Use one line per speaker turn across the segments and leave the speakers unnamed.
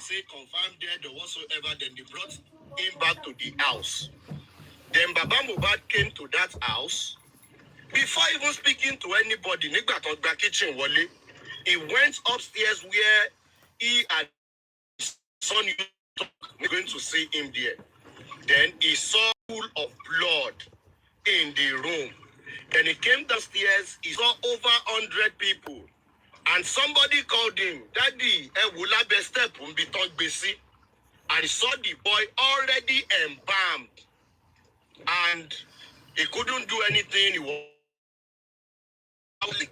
say confirmed dead or whatsoever. Then they brought him back to the house. Then Baba Mohbad came to that house. Before even speaking to anybody, nígbà tó gba kitchen wọlé, he went upstairs where he and his son used to talk. We're going to see him there. Then he saw a pool of blood in the room. Then he came downstairs, he saw over 100 people. And somebody called him, Daddy, wula be step be talk besi. And he saw the boy already embalmed. And he couldn't do anything. He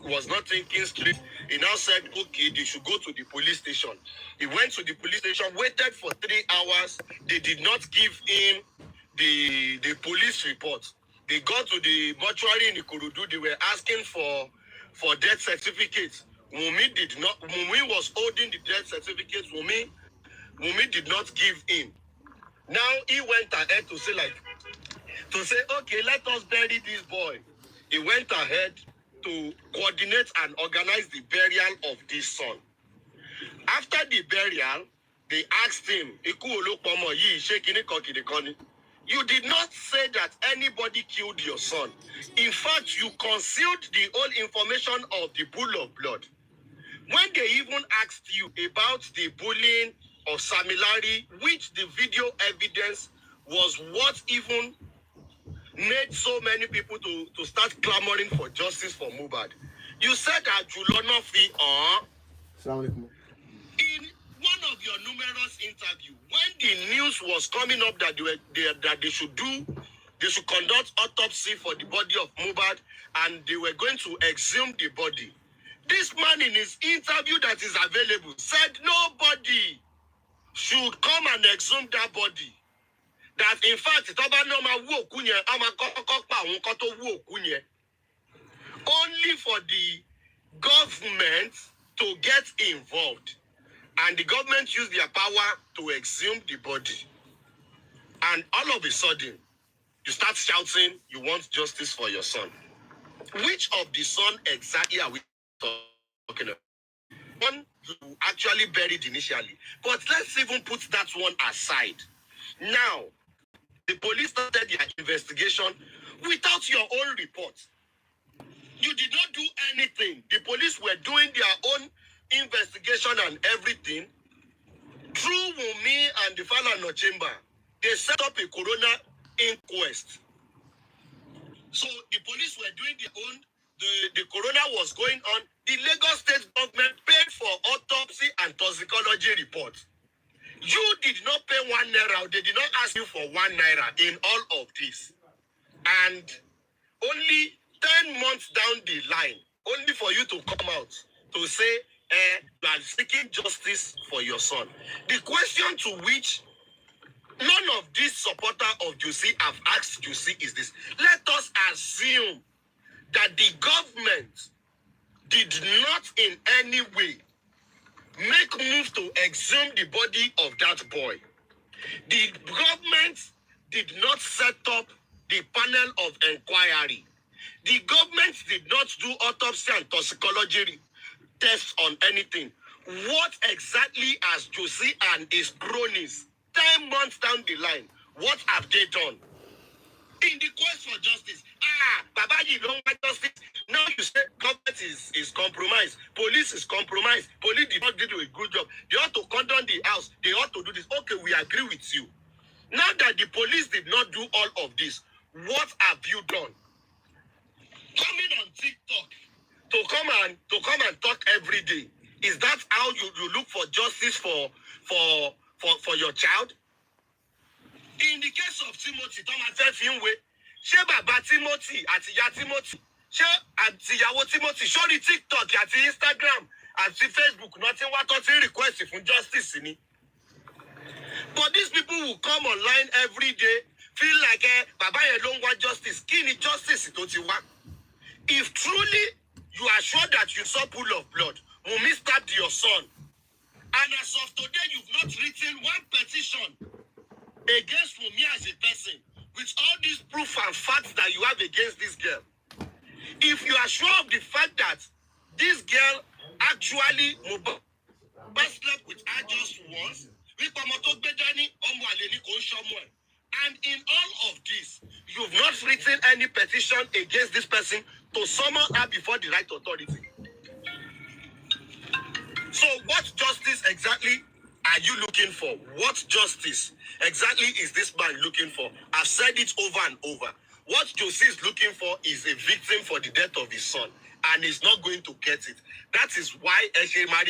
was not thinking straight. He now said, okay, they should go to the police station. He went to the police station, waited for 3 hours. They did not give him the police report. They got to the mortuary in Ikorodu. They were asking for death certificates. Wunmi was holding the death certificates. Wunmi did not give him. Now he went ahead to say, okay, let us bury this boy. He went ahead to coordinate and organize the burial of this son. After the burial, they asked him, you did not say that anybody killed your son. In fact, you concealed the whole information of the pool of blood. When they even asked you about the bullying of Samilari, which the video evidence was what even made so many people to start clamoring for justice for Mohbad, you said that you will not fee in one of your numerous interviews, when the news was coming up that they should conduct autopsy for the body of Mohbad and they were going to exhume the body. This man in his interview that is available said nobody should come and exhume that body. That in fact, only for the government to get involved. And the government used their power to exhume the body. And all of a sudden, you start shouting, you want justice for your son. Which of the son exactly are we talking about? One who actually buried initially. But let's even put that one aside. Now, the police started their investigation without your own report. You did not do anything. The police were doing their own investigation and everything. Through Wunmi and the Falana chamber, they set up a coroner inquest. So the police were doing their own, the coroner was going on. The Lagos State government paid for autopsy and toxicology reports. You did not pay 1 naira. They did not ask you for 1 naira in all of this. And only 10 months down the line, only for you to come out to say, you are seeking justice for your son. The question to which none of these supporters of Juicy have asked Juicy is this. Let us assume that the government did not in any way make move to exhume the body of that boy. The government did not set up the panel of inquiry. The government did not do autopsy and toxicology tests on anything. What exactly has Josie and his cronies 10 months down the line, what have they done? In the quest for justice, Baba, you don't want justice. Now you say government is compromised. Police is compromised. Police did not do a good job. They ought to condemn the house. They ought to do this. Okay, we agree with you. Now that the police did not do all of this, what have you done? Coming on TikTok to come and talk every day. Is that how you look for justice for your child? In the case of Timothy, ṣé bàbá Timothy àti ìyá Timothy, ṣé àti ìyàwó Timothy, sórí TikTok àti Instagram àti Facebook nothing wá tó ti request for justice ni. But these people will come online every day, feel like bàbá yẹn ló ń wá justice. Kí ni justice tó ti wá? If truly you are sure that you saw pool of blood, Wunmi stabbed your son, and as of today you've not written one petition against Wunmi as a person, with all these proof and facts that you have against this girl. If you are sure of the fact that this girl actually slept with her just once, And in all of this, you've not written any petition against this person to summon her before the right authority. So what justice exactly are you looking for? What justice exactly is this man looking for? I've said it over and over. What Josie is looking for is a victim for the death of his son, and he's not going to get it. That is why everywhere,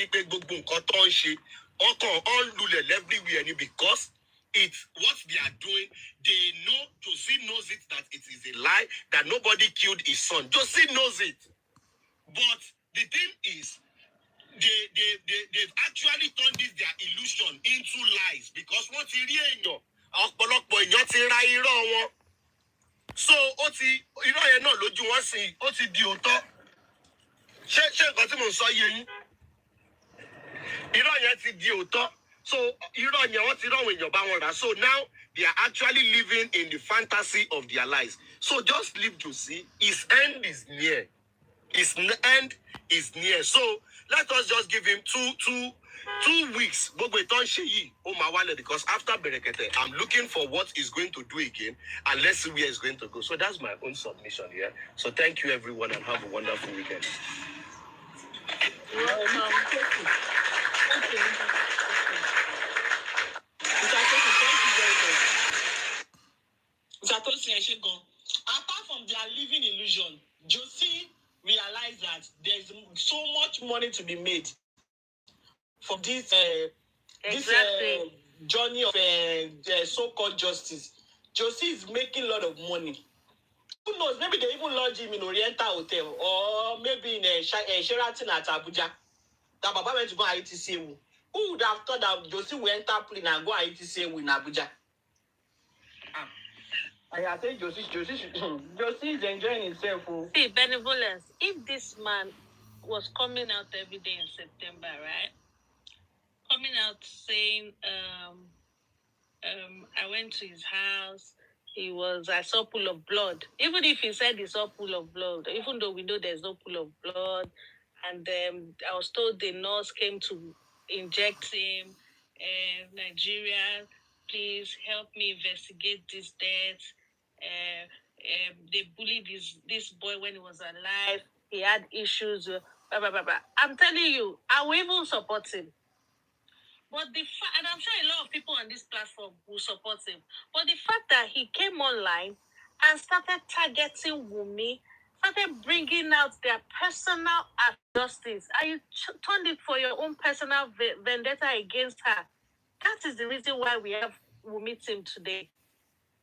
because it's what they are doing. They know, Josie knows it, that it is a lie, that nobody killed his son. Josie knows it. But the thing is, they've actually turned this their illusion into lies, because what he really so irọ́ yẹn náà lójú wọn sì ó ti di òótọ́. Ṣé nǹkan tí mò ń sọ yé yín? Irọ́ yẹn ti di òótọ́. So irọ́ yẹn wọ́n ti rọ̀wọ̀n èèyàn bá wọn rà. So now they are actually living in the fantasy of their lies. So just leave to see. His end is near. His end is near. So let us just give him two weeks. Because after Berekete, I'm looking for what he's going to do again, and let's see where he's going to go. So that's my own submission here. So thank you, everyone, and have a wonderful weekend.
Apart from their living illusion, Josie realized that there's so much money to be made for this journey of so-called justice. Josie is making a lot of money. Who knows? Maybe they even lodge him in Oriental Hotel, or maybe in a Sheraton at Abuja. That Baba went to go and ITC. Who would have thought that Josie will enter plane and go and ITC in Abuja? I think Josie is enjoying himself.
See, benevolence. If this man was coming out every day in September, right? Coming out saying, I went to his house, I saw a pool of blood. Even if he said he saw a pool of blood, even though we know there's no pool of blood, and I was told the nurse came to inject him, Nigeria, please help me investigate this death. They bullied this boy when he was alive. He had issues. Blah, blah, blah, blah. I'm telling you, I will even support him. But and I'm sure a lot of people on this platform will support him. But the fact that he came online and started targeting Wunmi, started bringing out their personal justice, and you turned it for your own personal vendetta against her. That is the reason why we have Wunmi team today.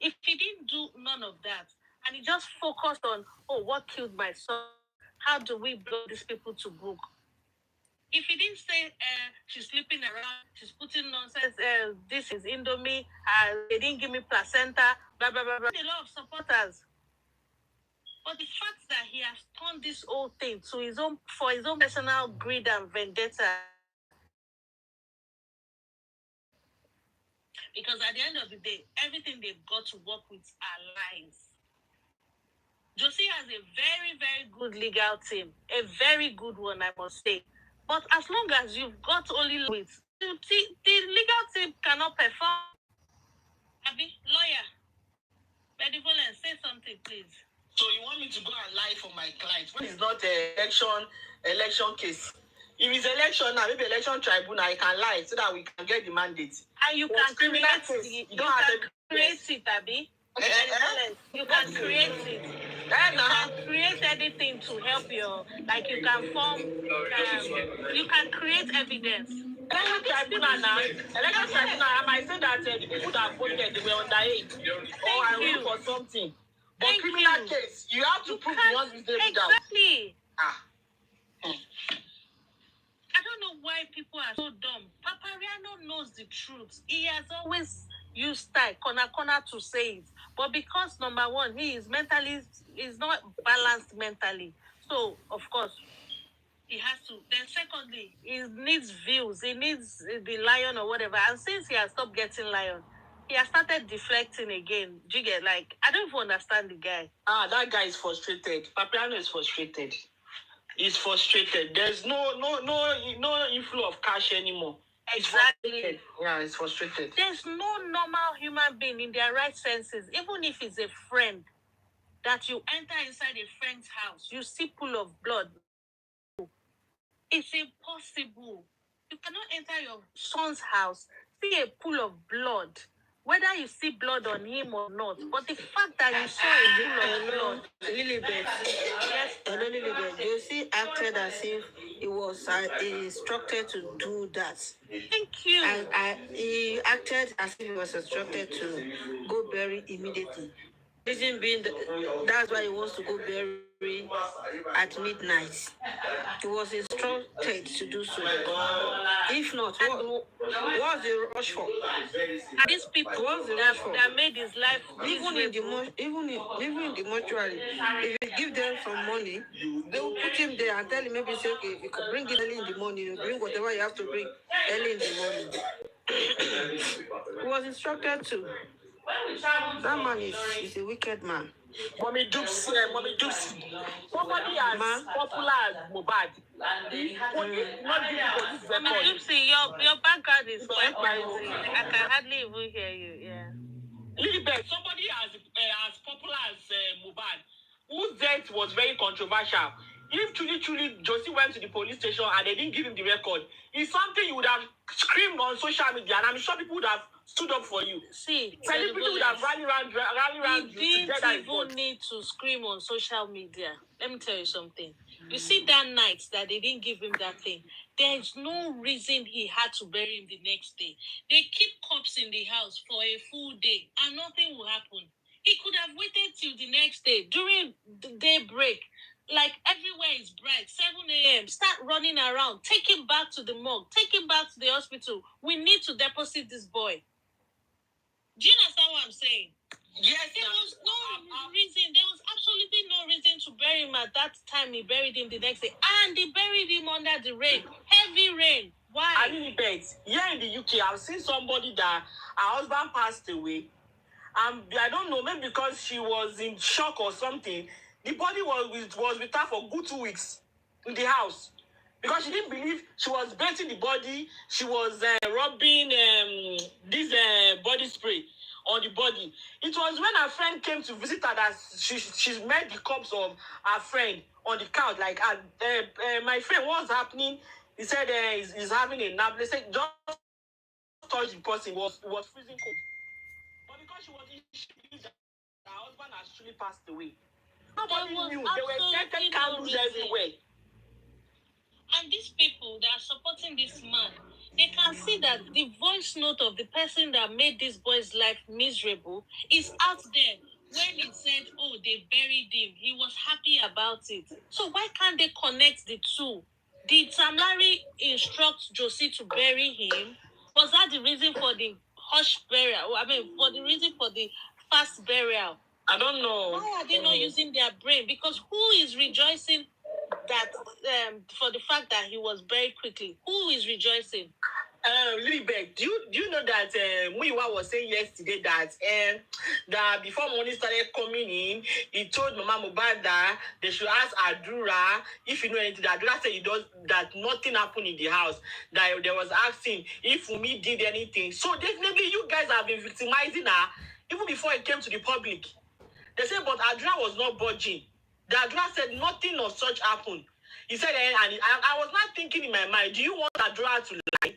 If he didn't do none of that, and he just focused on, what killed my son? How do we blow these people to book? If he didn't say, she's sleeping around, she's putting nonsense, this is Indomie, they didn't give me placenta, blah, blah, blah, blah. A lot of supporters. But the fact that he has turned this whole thing to for his own personal greed and vendetta. Because at the end of the day, everything they've got to work with are lies. Josie has a very, very good legal team. A very good one, I must say. But as long as you've got only lawyers, the legal team cannot perform. Abi, lawyer, benevolence, say something, please.
So you want me to go and lie for my client? When it's not an election case. If it's election now, maybe election tribunal, I can lie so that we can get the mandate.
And you can create it. You can create it, Abi. You can create it. You can create anything to help you. Like you can form, you can create evidence.
Election tribunal now, I might say that the people that voted, they were underage. Or I wrote for something. But criminal case, you have to prove beyond reasonable doubt.
Exactly. I don't know why people are so dumb. Papariano knows the truth. He has always used style, corner to say it. But because, number one, he's not balanced mentally. So, of course, he has to. Then secondly, he needs views. He needs the lion or whatever. And since he has stopped getting lion, he has started deflecting again. Do you get, I don't even understand the guy.
That guy is frustrated. Papiano is frustrated. He's frustrated. There's no inflow of cash anymore.
Exactly.
Yeah, it's frustrated.
There's no normal human being in their right senses, even if it's a friend, that you enter inside a friend's house, you see pool of blood. It's impossible. You cannot enter your son's house, see a pool of blood, whether you see blood on him or not. But the fact that you saw a pool of blood.
Lilibet,
Yes,
hello Lilibet, you see acted as if he was instructed to do that.
thank you.
And he acted as if he was instructed to go bury immediately. Reason being, that's why he wants to go bury at midnight. He was instructed to do so. If not, what's the rush for?
These people
What's the
that,
rush for?
that made his life
Even in the
miserable.
even in the mortuary, if you give them some money, they will put him there and tell him, maybe say, okay, you can bring it early in the morning, you bring whatever you have to bring early in the morning. He was instructed to. That man is a wicked man.
Mommy Dukes, somebody as popular as Mohbad. Not giving police
I mean,
record.
Oopsie, your background is quite noisy. I can hardly even hear you. Yeah.
Lilibet, somebody as popular as Mohbad, whose death was very controversial. If truly Josie went to the police station and they didn't give him the record, it's something you would have screamed on social media, and I'm sure people would have stood up for you.
See,
Celebrities would have rallied around you to
he
get that
didn't
report.
even need to scream on social media. Let me tell you something. You see that night that they didn't give him that thing, there's no reason he had to bury him the next day. They keep cops in the house for a full day and nothing will happen. He could have waited till the next day during the day break. Like everywhere is bright, 7 a.m. Start running around, take him back to the morgue, take him back to the hospital. We need to deposit this boy. Do you understand what I'm saying?
Yes,
There was no reason. There was absolutely no reason to bury him at that time. He buried him the next day, and they buried him under the rain, heavy rain. Why?
I really bet. Here in the UK, I've seen somebody that her husband passed away. I don't know, maybe because she was in shock or something. The body was with her for good 2 weeks in the house. Because she didn't believe, she was bathing the body. She was rubbing this body spray on the body. It was when her friend came to visit her that she met the corpse of her friend on the couch. Like, my friend, what's happening? He said he's having a nap. They said, just touch the person. It was freezing cold. But because she was in shock, her husband has truly passed away. Nobody knew. There were scented candles everywhere.
And these people that are supporting this man, they can see that the voice note of the person that made this boy's life miserable is out there. When it said, oh, they buried him, he was happy about it. So why can't they connect the two? Did Sam Larry instruct Josie to bury him? Was that the reason for the hush burial? I mean, for the reason for the fast burial?
I don't know.
Why are they not using their brain? Because who is rejoicing that for the fact that he was buried quickly? Who is rejoicing?
Lilibet, do you know that Muiwa was saying yesterday that before money started coming in, he told Mama Mohbad that they should ask Adura if you know anything. Adura said that nothing happened in the house. That they was asking if Umi did anything. So definitely you guys have been victimizing her even before it came to the public. They said, but Adura was not budging. The Adura said nothing of such happened. He said, and I was not thinking in my mind, do you want Adura to lie?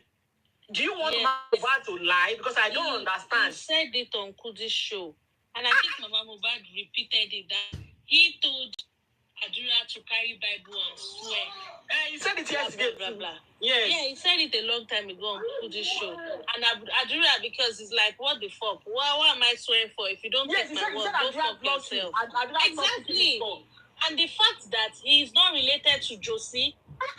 Do you want Mohbad to lie? Because I don't understand.
He said it on Kudi's show. And I think Mama Mohbad repeated it that he told Adura to carry Bible and swear.
He said it yesterday.
Blah, blah, blah.
Yes.
Yeah, he said it a long time ago on Kudi's show. And Adura, because it's like, what the fuck? What am I swearing for? If you don't take my word, don't fuck yourself. Exactly. And the fact that he is not related to Josie,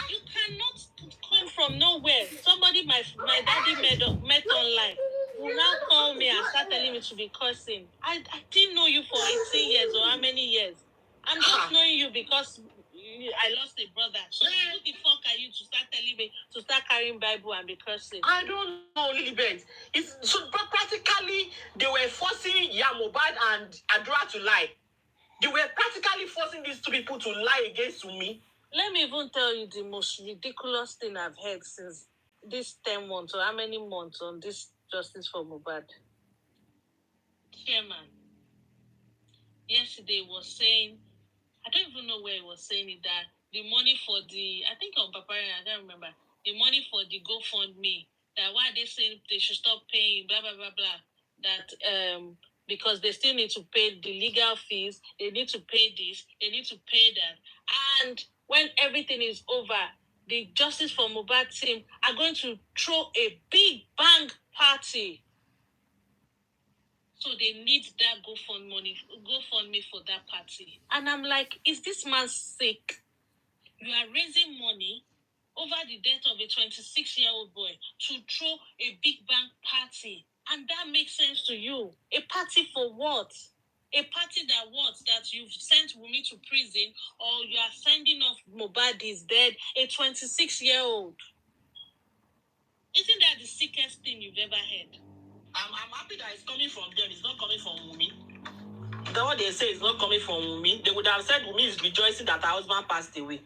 you cannot come from nowhere. Somebody my daddy met online will now call me and start telling me to be cursing. I didn't know you for 18 years or how many years. I'm just knowing you because I lost a brother. So who the fuck are you to start telling me to start carrying Bible and be cursing?
I don't know, Lilibet. So practically they were forcing Mohbad and Adura to lie. They were practically forcing these two people to lie against me.
Let me even tell you the most ridiculous thing I've heard since this 10 months, or how many months on this Justice for Mohbad? Chairman yesterday was saying, I don't even know where he was saying it, that the money for the, I think on Papaya, I don't remember, the money for the GoFundMe, that why they saying they should stop paying, blah, blah, blah, blah, that because they still need to pay the legal fees, they need to pay this, they need to pay that. And when everything is over, the Justice for Mohbad team are going to throw a big bang party. So they need that GoFundMe for that party. And I'm like, is this man sick? You are raising money over the death of a 26-year-old boy to throw a big bang party. And that makes sense to you. A party for what? A party that what? That you've sent Wunmi to prison, or you are sending off Mohbad is dead, a 26-year-old. Isn't that the sickest thing you've ever heard? I'm happy that it's coming from them. It's not coming from Wunmi. That's what they say. It's not coming from Wunmi. They would have said Wunmi is rejoicing that her husband passed away.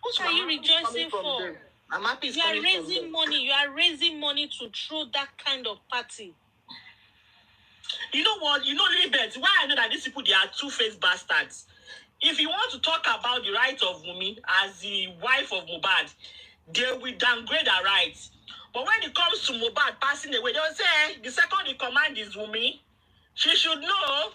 What are you rejoicing for? I'm happy it's coming from them. You are raising money. You are raising money to throw that kind of party. You know what? You know, Libet, why I know that these people, they are two-faced bastards. If you want to talk about the rights of Wunmi as the wife of Mohbad, they will downgrade her rights. But when it comes to Mohbad passing away, they will say the second in command is Wunmi. She should know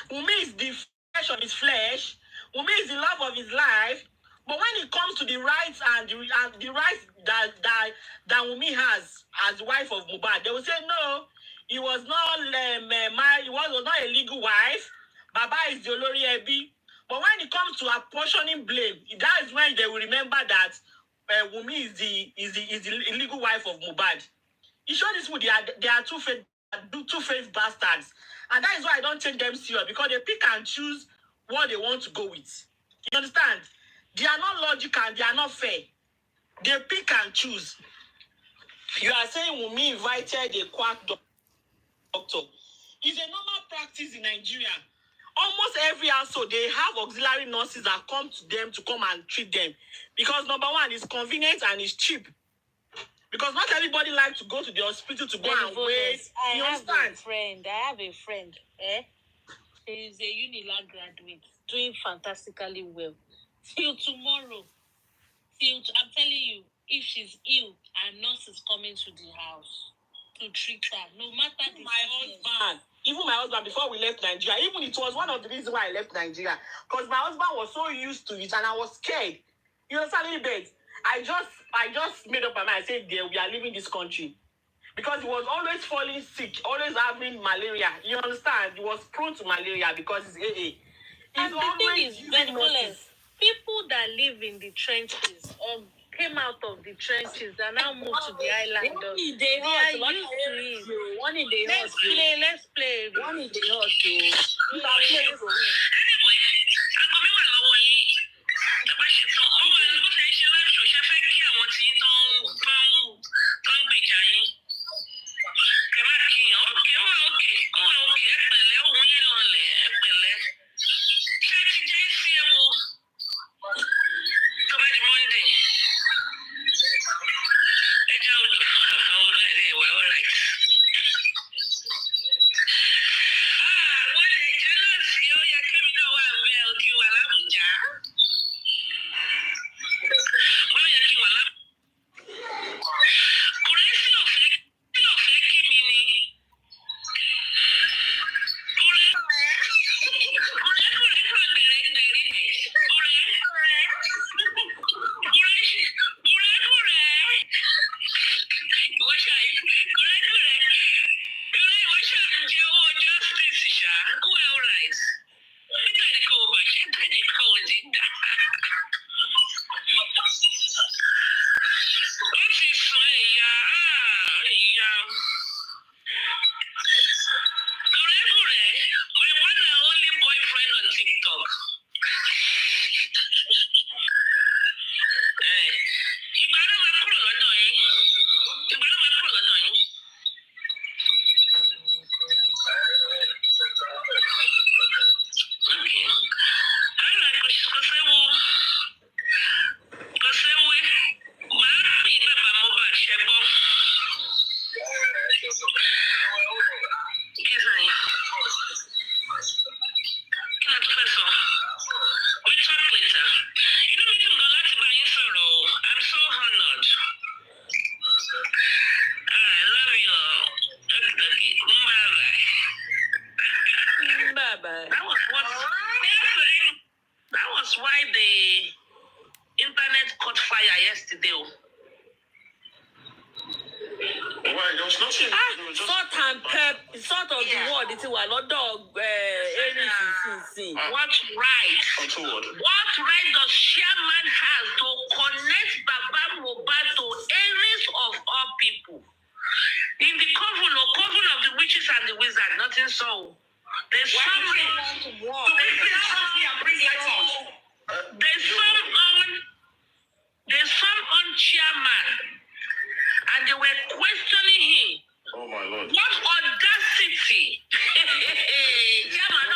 Wunmi is the flesh of his flesh. Wunmi is the love of his life. But when it comes to the rights and the rights that Wunmi has as the wife of Mohbad, they will say no. He was not married. He was not a legal wife. Baba is the Olori Ebi. But when it comes to apportioning blame, that is when they will remember that Wunmi is the illegal wife of Mohbad. You show this food, they are two-faced bastards. And that is why I don't take them serious, because they pick and choose what they want to go with. You understand? They are not logical and they are not fair. They pick and choose. You are saying Wunmi invited a quack doctor. It's a normal practice in Nigeria. Almost every household, they have auxiliary nurses that come to them to come and treat them. Because number one, it's convenient and it's cheap. Because not everybody likes to go to the hospital to go and wait. I have a friend. She's a Unilag graduate, doing fantastically well. Till tomorrow. I'm telling you, if she's ill, a nurse is coming to the house to treat her. No matter the Even my husband, before we left Nigeria, even it was one of the reasons why I left Nigeria. Because my husband was so used to it and I was scared. You understand, little bit? I just made up my mind. I said, we are leaving this country. Because he was always falling sick, always having malaria. You understand? He was prone to malaria because it's AA. And the thing is, people that live in the trenches or came out of the trenches and now moved to the island. They are used to it. One in the Let's play. One in the hot.
of the world, it's one dog.
What right? What right does chairman has to connect Baba Mohbad to areas of all people? In the coven of the witches and the wizards, nothing so. There's some on chairman, and they were questioning him.
Oh my Lord.
What audacity! Chairman,